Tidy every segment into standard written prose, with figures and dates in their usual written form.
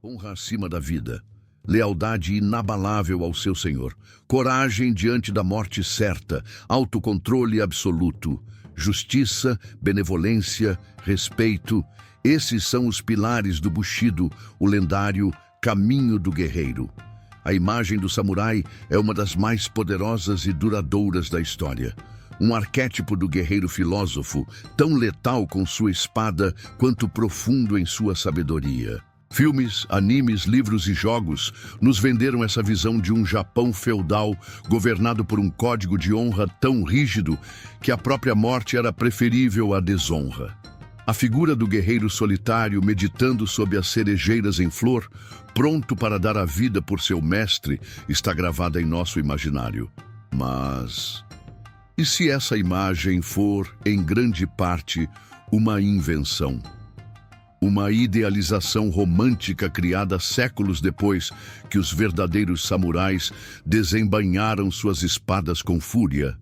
honra acima da vida, lealdade inabalável ao seu senhor, coragem diante da morte certa, autocontrole absoluto, justiça, benevolência, respeito. Esses são os pilares do Bushido, o lendário caminho do guerreiro. A imagem do samurai é uma das mais poderosas e duradouras da história. Um arquétipo do guerreiro filósofo, tão letal com sua espada quanto profundo em sua sabedoria. Filmes, animes, livros e jogos nos venderam essa visão de um Japão feudal governado por um código de honra tão rígido que a própria morte era preferível à desonra. A figura do guerreiro solitário meditando sob as cerejeiras em flor, pronto para dar a vida por seu mestre, está gravada em nosso imaginário. Mas e se essa imagem for, em grande parte, uma invenção? Uma idealização romântica criada séculos depois que os verdadeiros samurais desembainharam suas espadas com fúria.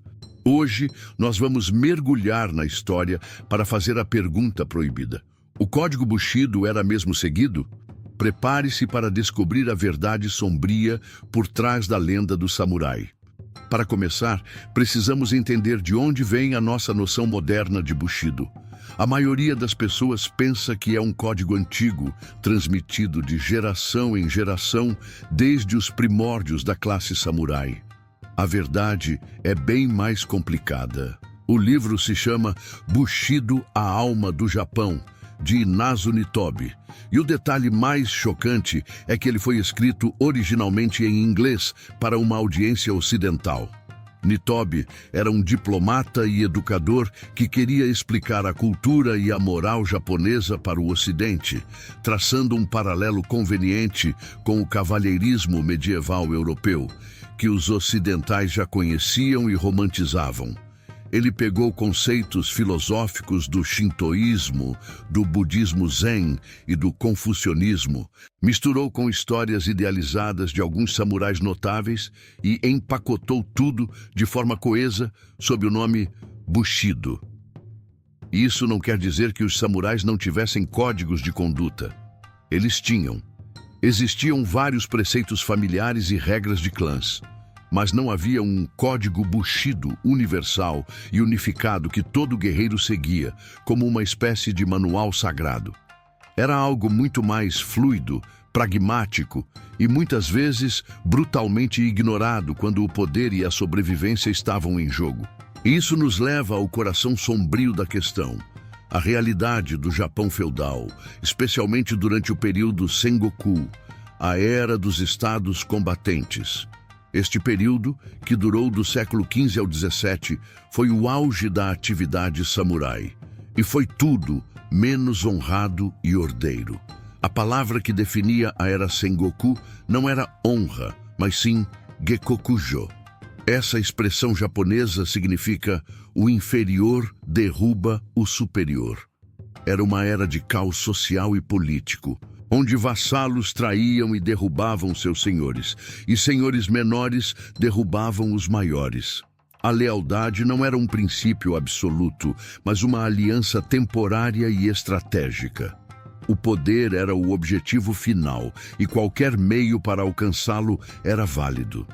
Hoje, nós vamos mergulhar na história para fazer a pergunta proibida. O código Bushido era mesmo seguido? Prepare-se para descobrir a verdade sombria por trás da lenda do samurai. Para começar, precisamos entender de onde vem a nossa noção moderna de Bushido. A maioria das pessoas pensa que é um código antigo, transmitido de geração em geração desde os primórdios da classe samurai. A verdade é bem mais complicada. O livro se chama Bushido, a Alma do Japão, de Inazu Nitobe. E o detalhe mais chocante é que ele foi escrito originalmente em inglês para uma audiência ocidental. Nitobe era um diplomata e educador que queria explicar a cultura e a moral japonesa para o Ocidente, traçando um paralelo conveniente com o cavalheirismo medieval europeu, que os ocidentais já conheciam e romantizavam. Ele pegou conceitos filosóficos do shintoísmo, do budismo zen e do confucionismo, misturou com histórias idealizadas de alguns samurais notáveis e empacotou tudo de forma coesa sob o nome Bushido. Isso não quer dizer que os samurais não tivessem códigos de conduta. Eles tinham. Existiam vários preceitos familiares e regras de clãs. Mas não havia um código Bushido universal e unificado que todo guerreiro seguia, como uma espécie de manual sagrado. Era algo muito mais fluido, pragmático e muitas vezes brutalmente ignorado quando o poder e a sobrevivência estavam em jogo. Isso nos leva ao coração sombrio da questão, a realidade do Japão feudal, especialmente durante o período Sengoku, a era dos estados combatentes. Este período, que durou do século XV ao XVII, foi o auge da atividade samurai. E foi tudo menos honrado e ordeiro. A palavra que definia a era Sengoku não era honra, mas sim Gekokujo. Essa expressão japonesa significa o inferior derruba o superior. Era uma era de caos social e político, onde vassalos traíam e derrubavam seus senhores, e senhores menores derrubavam os maiores. A lealdade não era um princípio absoluto, mas uma aliança temporária e estratégica. O poder era o objetivo final, e qualquer meio para alcançá-lo era válido.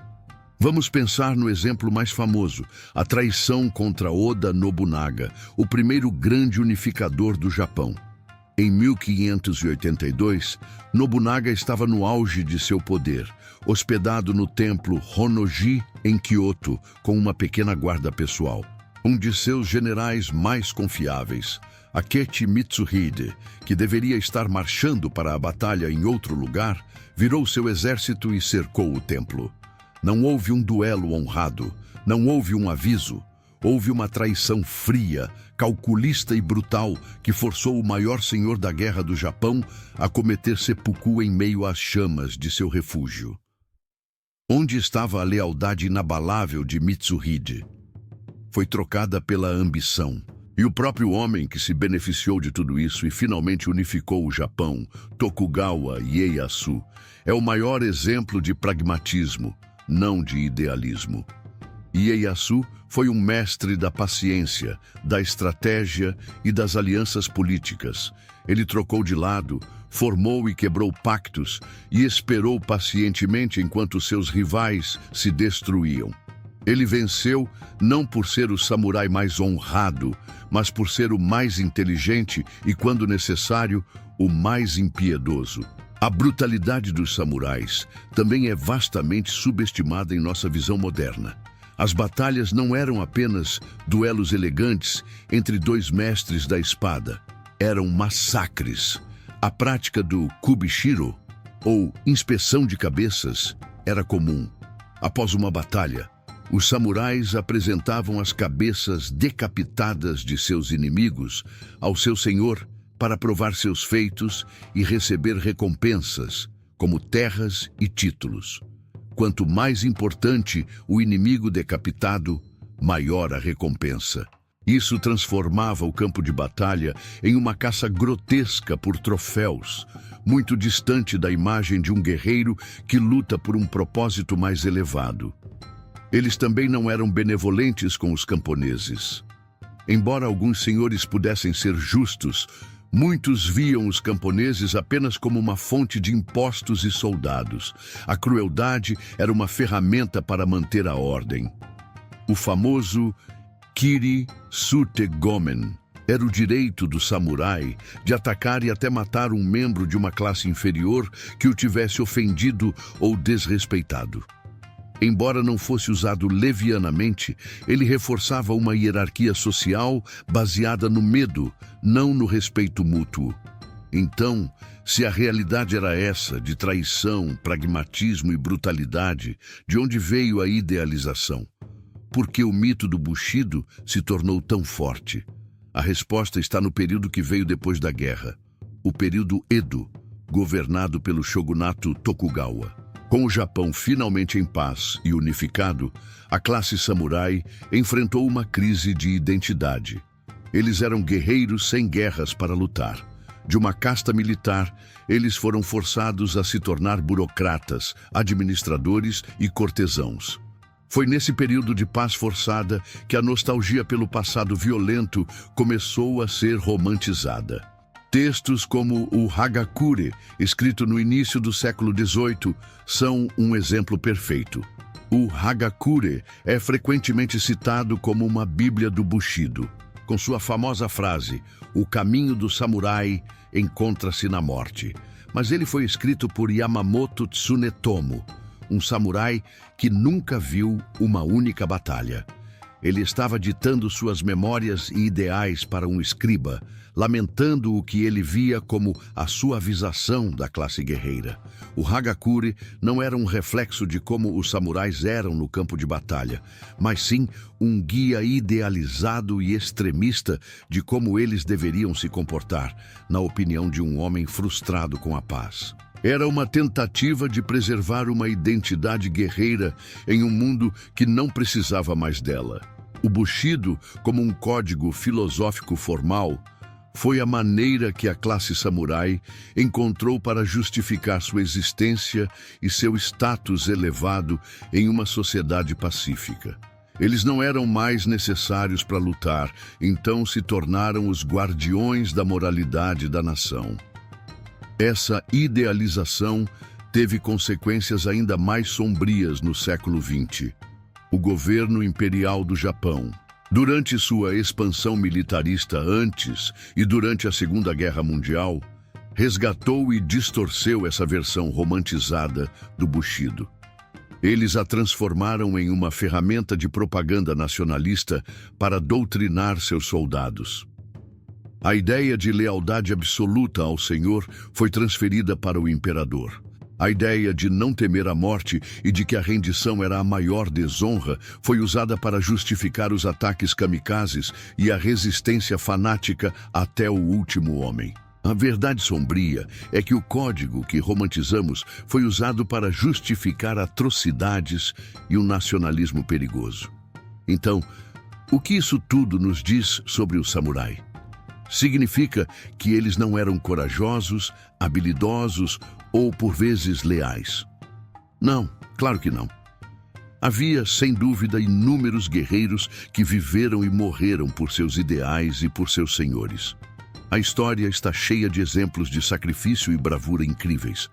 Vamos pensar no exemplo mais famoso, a traição contra Oda Nobunaga, o primeiro grande unificador do Japão. Em 1582, Nobunaga estava no auge de seu poder, hospedado no templo Honnoji, em Kyoto, com uma pequena guarda pessoal. Um de seus generais mais confiáveis, Akechi Mitsuhide, que deveria estar marchando para a batalha em outro lugar, virou seu exército e cercou o templo. Não houve um duelo honrado, não houve um aviso. Houve uma traição fria, calculista e brutal que forçou o maior senhor da guerra do Japão a cometer seppuku em meio às chamas de seu refúgio. Onde estava a lealdade inabalável de Mitsuhide? Foi trocada pela ambição. E o próprio homem que se beneficiou de tudo isso e finalmente unificou o Japão, Tokugawa Ieyasu, é o maior exemplo de pragmatismo, não de idealismo. Ieyasu foi um mestre da paciência, da estratégia e das alianças políticas. Ele trocou de lado, formou e quebrou pactos e esperou pacientemente enquanto seus rivais se destruíam. Ele venceu não por ser o samurai mais honrado, mas por ser o mais inteligente e, quando necessário, o mais impiedoso. A brutalidade dos samurais também é vastamente subestimada em nossa visão moderna. As batalhas não eram apenas duelos elegantes entre dois mestres da espada. Eram massacres. A prática do kubishiro, ou inspeção de cabeças, era comum. Após uma batalha, os samurais apresentavam as cabeças decapitadas de seus inimigos ao seu senhor para provar seus feitos e receber recompensas, como terras e títulos. Quanto mais importante o inimigo decapitado, maior a recompensa. Isso transformava o campo de batalha em uma caça grotesca por troféus, muito distante da imagem de um guerreiro que luta por um propósito mais elevado. Eles também não eram benevolentes com os camponeses. Embora alguns senhores pudessem ser justos, muitos viam os camponeses apenas como uma fonte de impostos e soldados. A crueldade era uma ferramenta para manter a ordem. O famoso Kiri Sute Gomen era o direito do samurai de atacar e até matar um membro de uma classe inferior que o tivesse ofendido ou desrespeitado. Embora não fosse usado levianamente, ele reforçava uma hierarquia social baseada no medo, não no respeito mútuo. Então, se a realidade era essa, de traição, pragmatismo e brutalidade, de onde veio a idealização? Por que o mito do Bushido se tornou tão forte? A resposta está no período que veio depois da guerra, o período Edo, governado pelo shogunato Tokugawa. Com o Japão finalmente em paz e unificado, a classe samurai enfrentou uma crise de identidade. Eles eram guerreiros sem guerras para lutar. De uma casta militar, eles foram forçados a se tornar burocratas, administradores e cortesãos. Foi nesse período de paz forçada que a nostalgia pelo passado violento começou a ser romantizada. Textos como o Hagakure, escrito no início do século XVIII, são um exemplo perfeito. O Hagakure é frequentemente citado como uma bíblia do Bushido, com sua famosa frase, "O caminho do samurai encontra-se na morte". Mas ele foi escrito por Yamamoto Tsunetomo, um samurai que nunca viu uma única batalha. Ele estava ditando suas memórias e ideais para um escriba, lamentando o que ele via como a suavização da classe guerreira. O Hagakure não era um reflexo de como os samurais eram no campo de batalha, mas sim um guia idealizado e extremista de como eles deveriam se comportar, na opinião de um homem frustrado com a paz. Era uma tentativa de preservar uma identidade guerreira em um mundo que não precisava mais dela. O Bushido, como um código filosófico formal, foi a maneira que a classe samurai encontrou para justificar sua existência e seu status elevado em uma sociedade pacífica. Eles não eram mais necessários para lutar, então se tornaram os guardiões da moralidade da nação. Essa idealização teve consequências ainda mais sombrias no século XX. O governo imperial do Japão, durante sua expansão militarista antes e durante a Segunda Guerra Mundial, resgatou e distorceu essa versão romantizada do Bushido. Eles a transformaram em uma ferramenta de propaganda nacionalista para doutrinar seus soldados. A ideia de lealdade absoluta ao Senhor foi transferida para o imperador. A ideia de não temer a morte e de que a rendição era a maior desonra foi usada para justificar os ataques kamikazes e a resistência fanática até o último homem. A verdade sombria é que o código que romantizamos foi usado para justificar atrocidades e um nacionalismo perigoso. Então, o que isso tudo nos diz sobre o samurai? Significa que eles não eram corajosos, habilidosos ou, por vezes, leais. Não, claro que não. Havia, sem dúvida, inúmeros guerreiros que viveram e morreram por seus ideais e por seus senhores. A história está cheia de exemplos de sacrifício e bravura incríveis.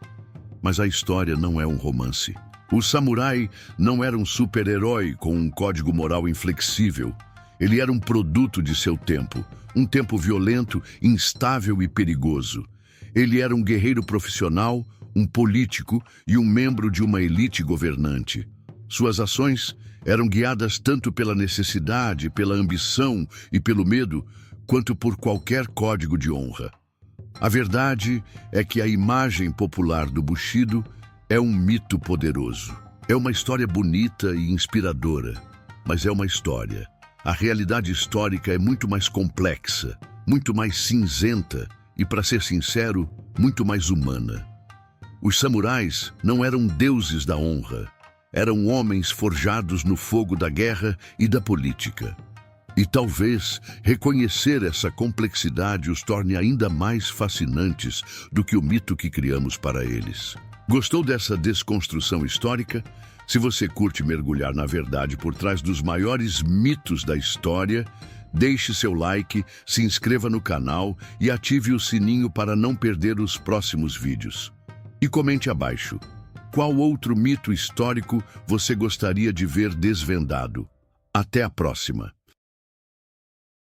Mas a história não é um romance. O samurai não era um super-herói com um código moral inflexível. Ele era um produto de seu tempo, um tempo violento, instável e perigoso. Ele era um guerreiro profissional, um político e um membro de uma elite governante. Suas ações eram guiadas tanto pela necessidade, pela ambição e pelo medo, quanto por qualquer código de honra. A verdade é que a imagem popular do Bushido é um mito poderoso. É uma história bonita e inspiradora, mas é uma história. A realidade histórica é muito mais complexa, muito mais cinzenta e, para ser sincero, muito mais humana. Os samurais não eram deuses da honra. Eram homens forjados no fogo da guerra e da política. E talvez reconhecer essa complexidade os torne ainda mais fascinantes do que o mito que criamos para eles. Gostou dessa desconstrução histórica? Se você curte mergulhar na verdade por trás dos maiores mitos da história, deixe seu like, se inscreva no canal e ative o sininho para não perder os próximos vídeos. E comente abaixo, qual outro mito histórico você gostaria de ver desvendado? Até a próxima!